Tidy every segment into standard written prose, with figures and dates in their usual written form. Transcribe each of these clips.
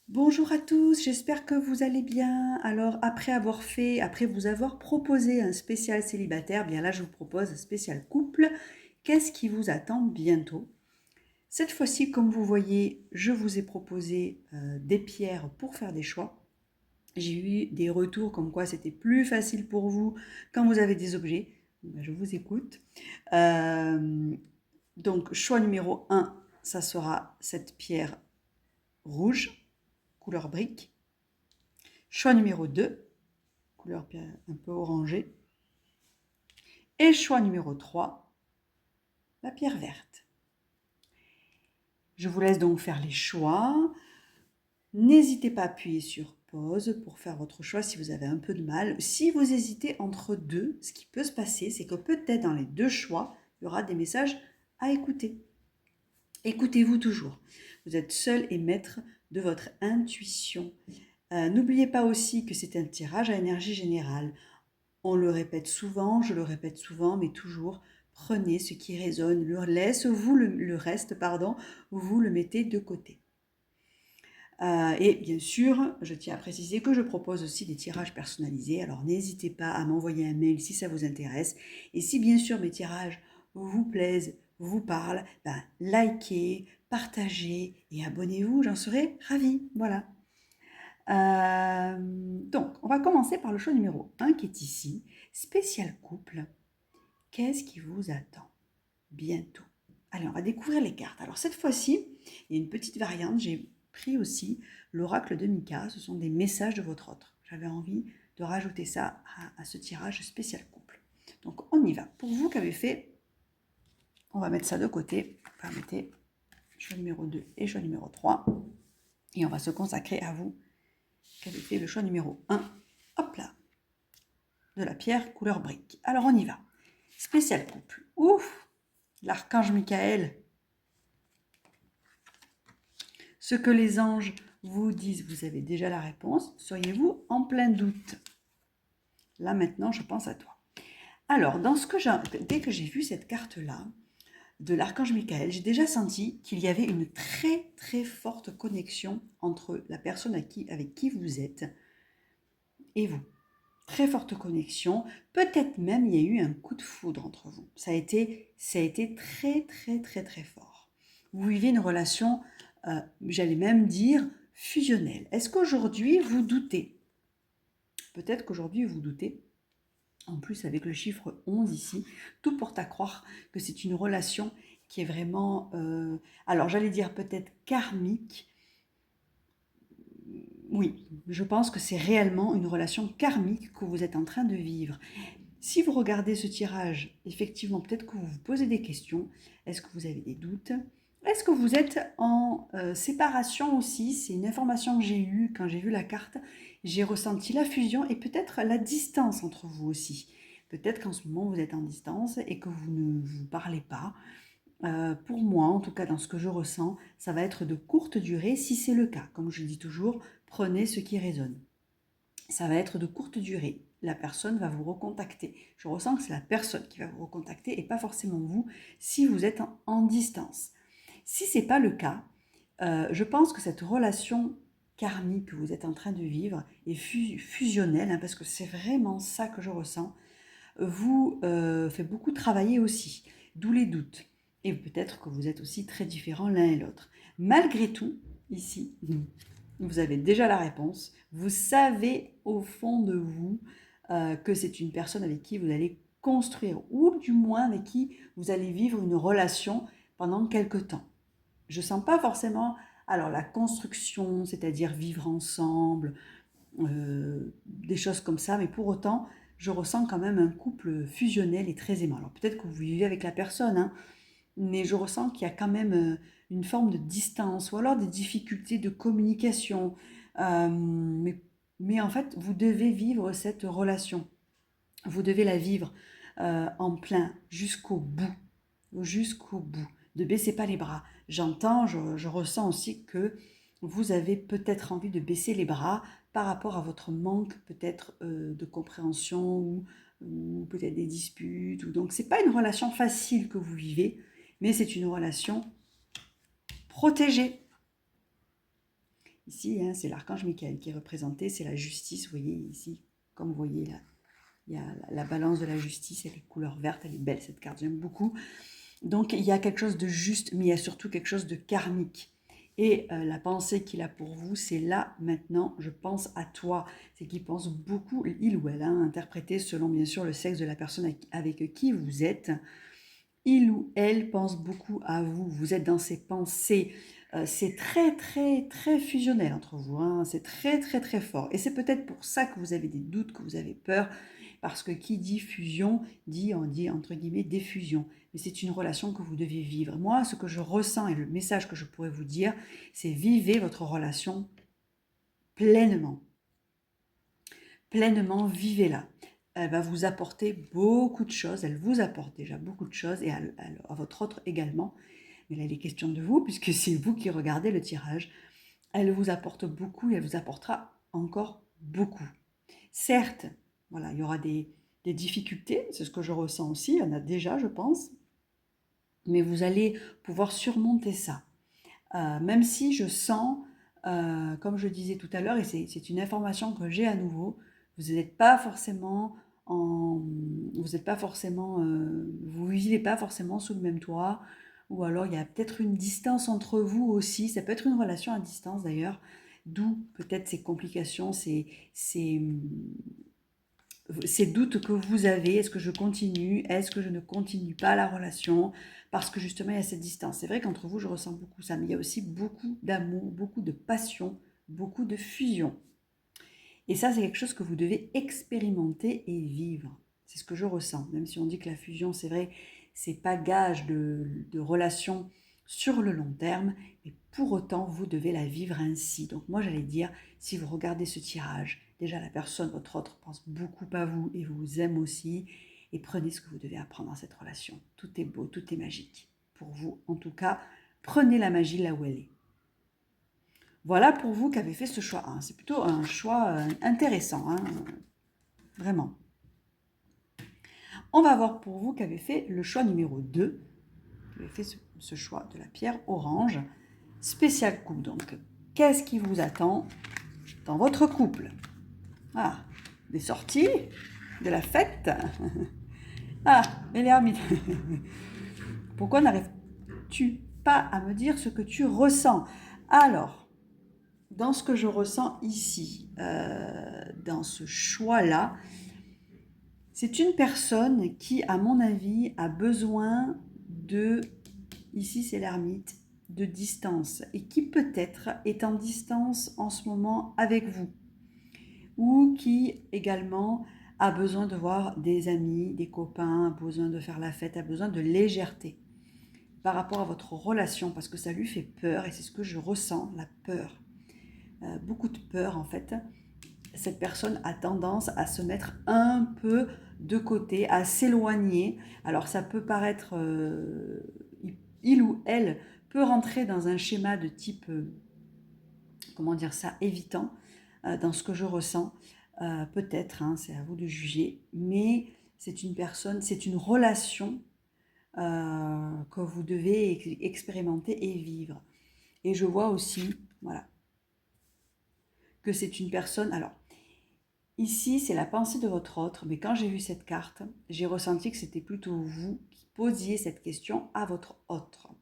Bonjour à tous, j'espère que vous allez bien. Alors, après vous avoir proposé un spécial célibataire, bien là, je vous propose un spécial couple. Qu'est-ce qui vous attend bientôt? Cette fois-ci, comme vous voyez, je vous ai proposé des pierres pour faire des choix. J'ai eu des retours comme quoi c'était plus facile pour vous quand vous avez des objets. Ben, je vous écoute. Euh, donc, choix numéro un, ça sera cette pierre rouge, couleur brique. Choix numéro 2, couleur un peu orangée. Et choix numéro 3, la pierre verte. Je vous laisse donc faire les choix. N'hésitez pas à appuyer sur pause pour faire votre choix si vous avez un peu de mal. Si vous hésitez entre deux, ce qui peut se passer, c'est que peut-être dans les deux choix, il y aura des messages à écouter. Écoutez-vous toujours. Vous êtes seul et maître de votre intuition. N'oubliez pas aussi que c'est un tirage à énergie générale. On le répète souvent, je le répète souvent, mais toujours, prenez ce qui résonne, le reste, vous le mettez de côté. Et bien sûr, je tiens à préciser que je propose aussi des tirages personnalisés, alors n'hésitez pas à m'envoyer un mail si ça vous intéresse. Et si bien sûr mes tirages vous plaisent, vous parlent, likez, partagez et abonnez-vous, j'en serai ravie. Voilà. Donc, on va commencer par le choix numéro 1 qui est ici, spécial couple. Qu'est-ce qui vous attend bientôt? Allez, on va découvrir les cartes. Alors cette fois-ci, il y a une petite variante. J'ai pris aussi l'oracle de Mika. Ce sont des messages de votre autre. J'avais envie de rajouter ça à ce tirage spécial couple. Donc on y va. Pour vous qui avez fait, on va mettre ça de côté. Permettez, choix numéro 2 et choix numéro 3. Et on va se consacrer à vous qui avez fait le choix numéro 1. Hop là, de la pierre couleur brique. Alors on y va. Spécial couple. Ouf, l'archange Michael. Ce que les anges vous disent, vous avez déjà la réponse. Seriez-vous en plein doute? Là maintenant, je pense à toi. Alors, dès que j'ai vu cette carte-là de l'archange Michael, j'ai déjà senti qu'il y avait une très très forte connexion entre la personne avec qui vous êtes et vous. Très forte connexion. Peut-être même il y a eu un coup de foudre entre vous. Ça a été très très très très fort. Vous vivez une relation, j'allais même dire, fusionnelle. Est-ce qu'aujourd'hui vous doutez? Peut-être qu'aujourd'hui vous doutez. En plus, avec le chiffre 11 ici, tout porte à croire que c'est une relation qui est vraiment, alors j'allais dire peut-être karmique. Oui, je pense que c'est réellement une relation karmique que vous êtes en train de vivre. Si vous regardez ce tirage, effectivement, peut-être que vous vous posez des questions. Est-ce que vous avez des doutes? Est-ce que vous êtes en séparation aussi? C'est une information que j'ai eue quand j'ai vu la carte. J'ai ressenti la fusion et peut-être la distance entre vous aussi. Peut-être qu'en ce moment, vous êtes en distance et que vous ne vous parlez pas. Pour moi, en tout cas dans ce que je ressens, ça va être de courte durée si c'est le cas. Comme je dis toujours, prenez ce qui résonne. Ça va être de courte durée. La personne va vous recontacter. Je ressens que c'est la personne qui va vous recontacter et pas forcément vous si vous êtes en distance. Si ce n'est pas le cas, je pense que cette relation karmique que vous êtes en train de vivre est fusionnelle, parce que c'est vraiment ça que je ressens, vous fait beaucoup travailler aussi, d'où les doutes. Et peut-être que vous êtes aussi très différents l'un et l'autre. Malgré tout, ici, vous avez déjà la réponse. Vous savez au fond de vous que c'est une personne avec qui vous allez construire, ou du moins avec qui vous allez vivre une relation pendant quelque temps. Je ne sens pas forcément, alors la construction, c'est-à-dire vivre ensemble, des choses comme ça, mais pour autant, je ressens quand même un couple fusionnel et très aimant. Alors peut-être que vous vivez avec la personne, hein, mais je ressens qu'il y a quand même une forme de distance ou alors des difficultés de communication. Mais en fait, vous devez vivre cette relation. Vous devez la vivre en plein, jusqu'au bout. Jusqu'au bout. Ne baissez pas les bras. J'entends, je ressens aussi que vous avez peut-être envie de baisser les bras par rapport à votre manque peut-être de compréhension ou peut-être des disputes. Donc, ce n'est pas une relation facile que vous vivez, mais c'est une relation protégée. Ici, hein, c'est l'archange Michael qui est représenté, c'est la justice, vous voyez ici, comme vous voyez là, il y a la balance de la justice, elle est couleur verte, elle est belle cette carte, j'aime beaucoup. Donc il y a quelque chose de juste, mais il y a surtout quelque chose de karmique. Et la pensée qu'il a pour vous, c'est là, maintenant, je pense à toi. C'est qu'il pense beaucoup, il ou elle, hein, interprété selon bien sûr le sexe de la personne avec qui vous êtes. Il ou elle pense beaucoup à vous. Vous êtes dans ses pensées. C'est très, très, très fusionnel entre vous. Hein. C'est très, très, très fort. Et c'est peut-être pour ça que vous avez des doutes, que vous avez peur. Parce que qui dit fusion, on dit entre guillemets diffusion. Mais c'est une relation que vous devez vivre. Moi, ce que je ressens et le message que je pourrais vous dire, c'est vivez votre relation pleinement. Pleinement, vivez-la. Elle va vous apporter beaucoup de choses. Elle vous apporte déjà beaucoup de choses et à votre autre également. Mais là, il est question de vous, puisque c'est vous qui regardez le tirage. Elle vous apporte beaucoup et elle vous apportera encore beaucoup. Certes, voilà, il y aura des difficultés, c'est ce que je ressens aussi, il y en a déjà, je pense, mais vous allez pouvoir surmonter ça. Même si je sens, comme je disais tout à l'heure, et c'est une information que j'ai à nouveau, vous n'êtes pas forcément vous n'êtes pas forcément, vous vivez pas forcément sous le même toit, ou alors il y a peut-être une distance entre vous aussi. Ça peut être une relation à distance d'ailleurs, d'où peut-être ces complications, ces doutes que vous avez. Est-ce que je continue? Est-ce que je ne continue pas la relation? Parce que justement, il y a cette distance. C'est vrai qu'entre vous, je ressens beaucoup ça, mais il y a aussi beaucoup d'amour, beaucoup de passion, beaucoup de fusion. Et ça, c'est quelque chose que vous devez expérimenter et vivre. C'est ce que je ressens. Même si on dit que la fusion, c'est vrai, c'est pas gage de relation sur le long terme, mais pour autant, vous devez la vivre ainsi. Donc moi, j'allais dire, si vous regardez ce tirage, déjà la personne, votre autre, pense beaucoup à vous et vous aime aussi, et prenez ce que vous devez apprendre dans cette relation. Tout est beau, tout est magique. Pour vous, en tout cas, prenez la magie là où elle est. Voilà pour vous qui avez fait ce choix 1. C'est plutôt un choix intéressant, hein, vraiment. On va voir pour vous qui avez fait le choix numéro 2. Vous avez fait ce choix de la pierre orange. Spécial couple, donc. Qu'est-ce qui vous attend dans votre couple? Ah, des sorties, de la fête. Ah, et l'ermite. Pourquoi n'arrives-tu pas à me dire ce que tu ressens? Alors, dans ce que je ressens ici, dans ce choix-là, c'est une personne qui, à mon avis, a besoin de, ici c'est l'ermite, de distance et qui peut-être est en distance en ce moment avec vous ou qui également a besoin de voir des amis, des copains, a besoin de faire la fête, a besoin de légèreté par rapport à votre relation parce que ça lui fait peur et c'est ce que je ressens, la peur. Beaucoup de peur en fait. Cette personne a tendance à se mettre un peu de côté, à s'éloigner. Alors ça peut paraître, il ou elle peut rentrer dans un schéma de type, comment dire ça, évitant, dans ce que je ressens. Peut-être, hein, c'est à vous de juger, mais c'est une personne, c'est une relation que vous devez expérimenter et vivre. Et je vois aussi, voilà, que c'est une personne, alors, ici, c'est la pensée de votre autre, mais quand j'ai vu cette carte, j'ai ressenti que c'était plutôt vous qui posiez cette question à votre autre.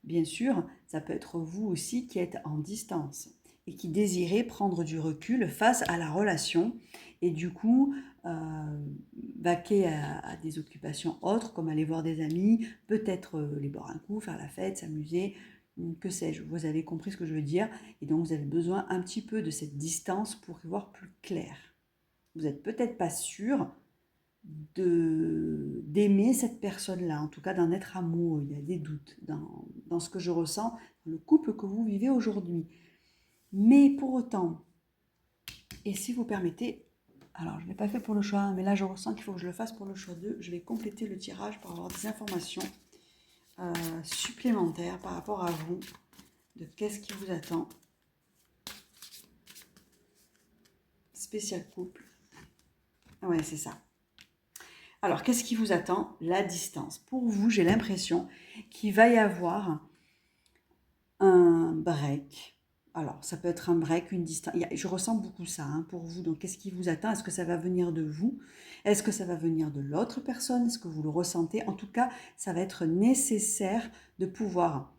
Bien sûr, ça peut être vous aussi qui êtes en distance et qui désirez prendre du recul face à la relation et du coup vaquer à des occupations autres comme aller voir des amis, peut-être les boire un coup, faire la fête, s'amuser, que sais-je. Vous avez compris ce que je veux dire et donc vous avez besoin un petit peu de cette distance pour y voir plus clair. Vous n'êtes peut-être pas sûr d'aimer cette personne-là, en tout cas d'en être amoureux. Il y a des doutes dans ce que je ressens, dans le couple que vous vivez aujourd'hui. Mais pour autant, et si vous permettez, alors je ne l'ai pas fait pour le choix 1, mais là je ressens qu'il faut que je le fasse pour le choix 2. Je vais compléter le tirage pour avoir des informations supplémentaires par rapport à vous, de qu'est-ce qui vous attend. Spécial couple. Ouais, c'est ça. Alors, qu'est-ce qui vous attend? La distance. Pour vous, j'ai l'impression qu'il va y avoir un break. Alors, ça peut être un break, une distance. Je ressens beaucoup ça hein, pour vous. Donc, qu'est-ce qui vous attend? Est-ce que ça va venir de vous? Est-ce que ça va venir de l'autre personne? Est-ce que vous le ressentez? En tout cas, ça va être nécessaire de pouvoir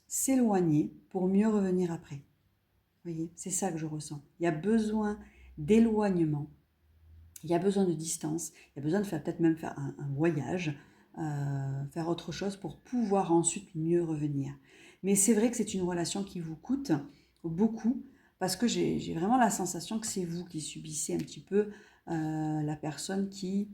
s'éloigner pour mieux revenir après. Vous voyez, c'est ça que je ressens. Il y a besoin d'éloignement. Il y a besoin de distance. Il y a besoin de faire peut-être même faire un voyage, faire autre chose pour pouvoir ensuite mieux revenir. Mais c'est vrai que c'est une relation qui vous coûte beaucoup parce que j'ai vraiment la sensation que c'est vous qui subissez un petit peu la personne qui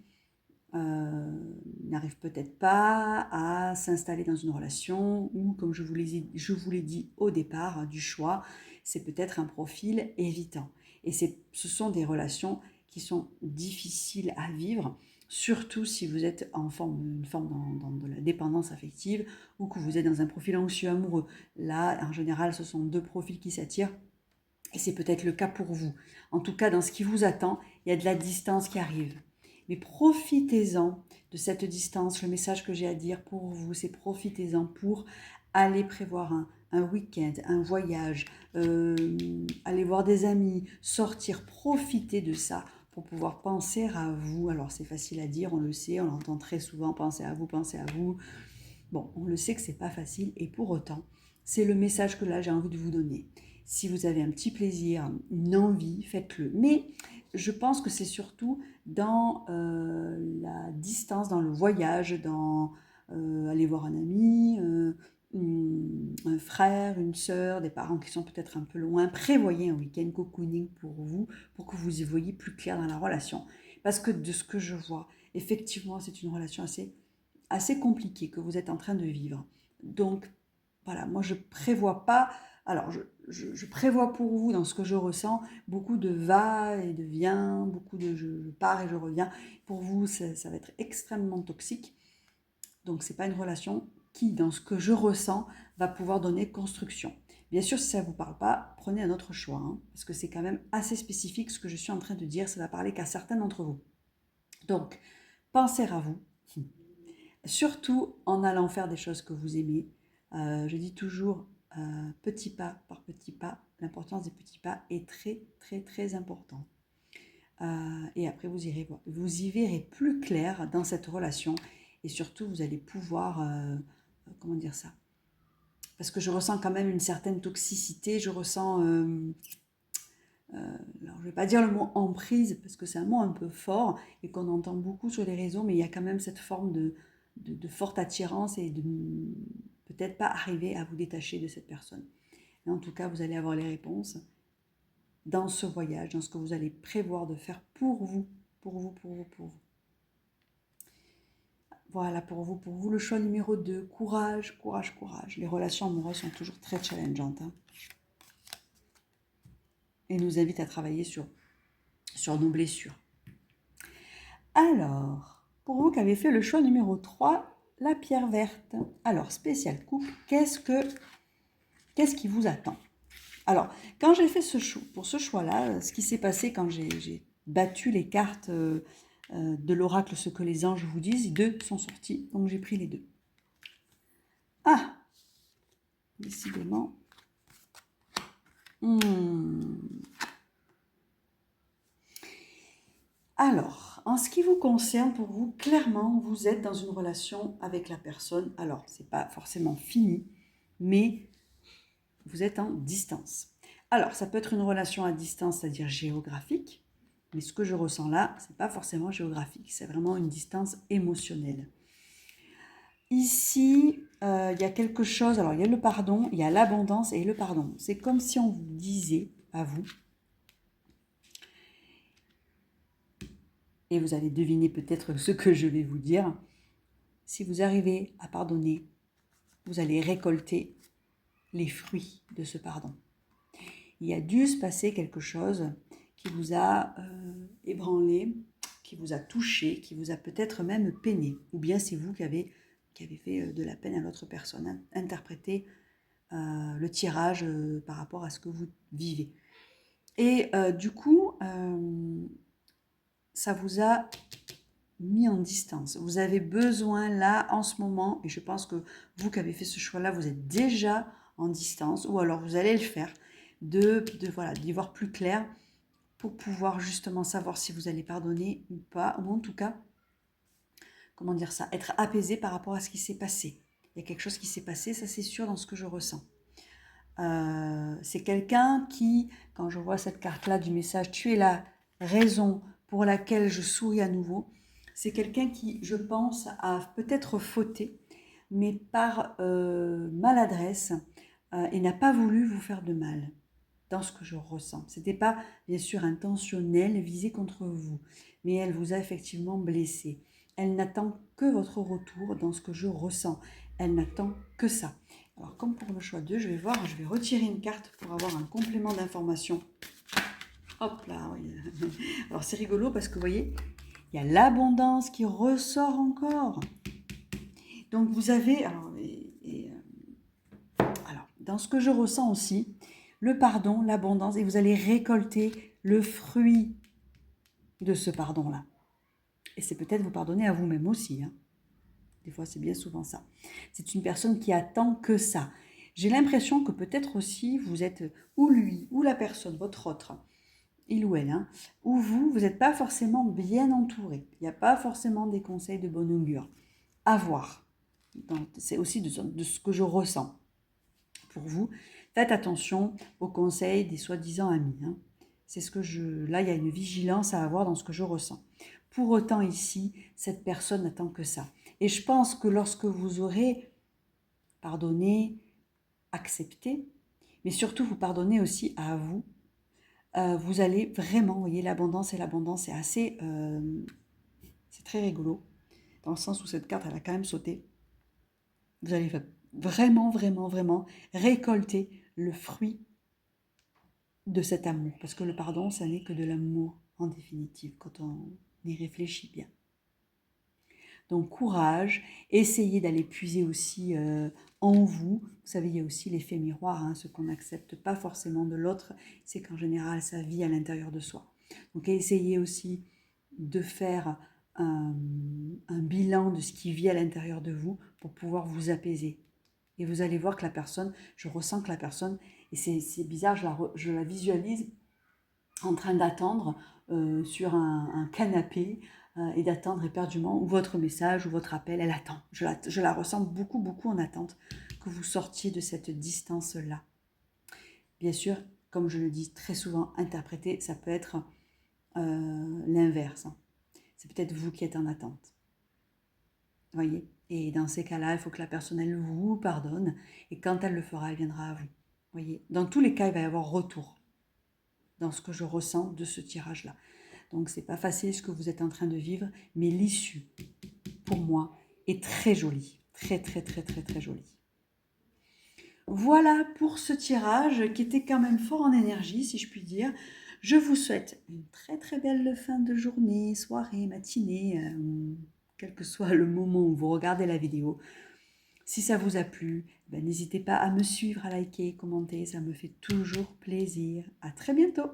n'arrive peut-être pas à s'installer dans une relation ou, comme je vous l'ai dit au départ du choix, c'est peut-être un profil évitant. Et ce sont des relations qui sont difficiles à vivre, surtout si vous êtes en une forme de la dépendance affective ou que vous êtes dans un profil anxieux amoureux. Là, en général, ce sont deux profils qui s'attirent et c'est peut-être le cas pour vous. En tout cas, dans ce qui vous attend, il y a de la distance qui arrive. Mais profitez-en de cette distance. Le message que j'ai à dire pour vous, c'est profitez-en pour aller prévoir un week-end, un voyage, aller voir des amis, sortir, profiter de ça pour pouvoir penser à vous. Alors c'est facile à dire, on le sait, on l'entend très souvent, pensez à vous, pensez à vous. Bon, on le sait que c'est pas facile et pour autant, c'est le message que là j'ai envie de vous donner. Si vous avez un petit plaisir, une envie, faites-le. Mais je pense que c'est surtout dans la distance, dans le voyage, dans aller voir un ami, un frère, une sœur, des parents qui sont peut-être un peu loin. Prévoyez un week-end cocooning pour vous, pour que vous y voyez plus clair dans la relation. Parce que de ce que je vois, effectivement, c'est une relation assez compliquée que vous êtes en train de vivre. Donc, voilà, moi je prévois pas, alors je prévois pour vous dans ce que je ressens beaucoup de va et de vient, beaucoup de je pars et je reviens. Pour vous, ça va être extrêmement toxique. Donc c'est pas une relation qui, dans ce que je ressens, va pouvoir donner construction. Bien sûr, si ça ne vous parle pas, prenez un autre choix, hein, parce que c'est quand même assez spécifique ce que je suis en train de dire, ça va parler qu'à certains d'entre vous. Donc, pensez à vous, surtout en allant faire des choses que vous aimez. Je dis toujours, petit pas par petit pas, l'importance des petits pas est très très très importante. Et après, vous y verrez plus clair dans cette relation et surtout, vous allez pouvoir, comment dire ça? Parce que je ressens quand même une certaine toxicité, je ressens, alors je ne vais pas dire le mot emprise parce que c'est un mot un peu fort et qu'on entend beaucoup sur les réseaux, mais il y a quand même cette forme de forte attirance et de peut-être pas arriver à vous détacher de cette personne. Mais en tout cas, vous allez avoir les réponses dans ce voyage, dans ce que vous allez prévoir de faire pour vous, pour vous, pour vous, pour vous. Voilà, pour vous, le choix numéro 2, courage, courage, courage. Les relations amoureuses sont toujours très challengeantes hein, et nous invitent à travailler sur nos blessures. Alors, pour vous qui avez fait le choix numéro 3, la pierre verte. Alors, spécial couple, qu'est-ce qui vous attend? Alors, quand j'ai fait pour ce choix-là, ce qui s'est passé quand j'ai battu les cartes de l'oracle, ce que les anges vous disent, 2 sont sortis, donc j'ai pris les 2. Ah, décidément. Alors, en ce qui vous concerne, pour vous, clairement, vous êtes dans une relation avec la personne. Alors, c'est pas forcément fini, mais vous êtes en distance. Alors, ça peut être une relation à distance, c'est-à-dire géographique, mais ce que je ressens là, c'est pas forcément géographique, c'est vraiment une distance émotionnelle. Ici, il y a quelque chose, alors il y a le pardon, il y a l'abondance et le pardon. C'est comme si on vous disait, à vous, et vous allez deviner peut-être ce que je vais vous dire, si vous arrivez à pardonner, vous allez récolter les fruits de ce pardon. Il y a dû se passer quelque chose qui vous a ébranlé, qui vous a touché, qui vous a peut-être même peiné. Ou bien c'est vous qui avez fait de la peine à l'autre personne, interprété le tirage par rapport à ce que vous vivez. Et du coup, ça vous a mis en distance. Vous avez besoin là, en ce moment, et je pense que vous qui avez fait ce choix-là, vous êtes déjà en distance, ou alors vous allez le faire, voilà, d'y voir plus clair pour pouvoir justement savoir si vous allez pardonner ou pas, ou en tout cas, comment dire ça, être apaisé par rapport à ce qui s'est passé. Il y a quelque chose qui s'est passé, ça c'est sûr dans ce que je ressens. C'est quelqu'un qui, quand je vois cette carte-là du message, tu es la raison pour laquelle je souris à nouveau, c'est quelqu'un qui, je pense, a peut-être fauté, mais par maladresse, et n'a pas voulu vous faire de mal dans ce que je ressens. Ce n'était pas, bien sûr, intentionnel, visé contre vous, mais elle vous a effectivement blessé. Elle n'attend que votre retour dans ce que je ressens. Elle n'attend que ça. Alors, comme pour le choix 2, je vais voir, je vais retirer une carte pour avoir un complément d'information. Hop là, oui. Alors, c'est rigolo parce que, vous voyez, il y a l'abondance qui ressort encore. Donc, vous avez, alors, dans ce que je ressens aussi, le pardon, l'abondance, et vous allez récolter le fruit de ce pardon-là. Et c'est peut-être vous pardonner à vous-même aussi. Des fois, c'est bien souvent ça. C'est une personne qui attend que ça. J'ai l'impression que peut-être aussi vous êtes, ou lui, ou la personne, votre autre, il ou elle, ou vous n'êtes pas forcément bien entouré. Il n'y a pas forcément des conseils de bon augure. À voir. C'est aussi de ce que je ressens. Pour vous, faites attention aux conseils des soi-disant amis. C'est ce que là, il y a une vigilance à avoir dans ce que je ressens. Pour autant, ici, cette personne n'attend que ça. Et je pense que lorsque vous aurez pardonné, accepté, mais surtout vous pardonnez aussi à vous, vous allez vraiment, vous voyez, l'abondance, et l'abondance est assez, c'est très rigolo, dans le sens où cette carte, elle a quand même sauté. Vous allez vraiment, vraiment, vraiment récolter le fruit de cet amour. Parce que le pardon, ça n'est que de l'amour, en définitive, quand on y réfléchit bien. Donc courage, essayez d'aller puiser aussi en vous. Vous savez, il y a aussi l'effet miroir, ce qu'on n'accepte pas forcément de l'autre, c'est qu'en général, ça vit à l'intérieur de soi. Donc essayez aussi de faire un bilan de ce qui vit à l'intérieur de vous pour pouvoir vous apaiser. Et vous allez voir que la personne, je ressens que la personne, et c'est bizarre, je la visualise en train d'attendre sur un canapé et d'attendre éperdument ou votre message ou votre appel, elle attend. Je la ressens beaucoup, beaucoup en attente que vous sortiez de cette distance-là. Bien sûr, comme je le dis très souvent, interpréter, ça peut être l'inverse. C'est peut-être vous qui êtes en attente. Voyez. Et dans ces cas-là, il faut que la personne, elle vous pardonne. Et quand elle le fera, elle viendra à vous. Voyez. Dans tous les cas, il va y avoir retour dans ce que je ressens de ce tirage-là. Donc, c'est pas facile ce que vous êtes en train de vivre, mais l'issue, pour moi, est très jolie. Très, très, très, très, très jolie. Voilà pour ce tirage qui était quand même fort en énergie, si je puis dire. Je vous souhaite une très, très belle fin de journée, soirée, matinée, quel que soit le moment où vous regardez la vidéo. Si ça vous a plu, n'hésitez pas à me suivre, à liker, commenter, ça me fait toujours plaisir. À très bientôt.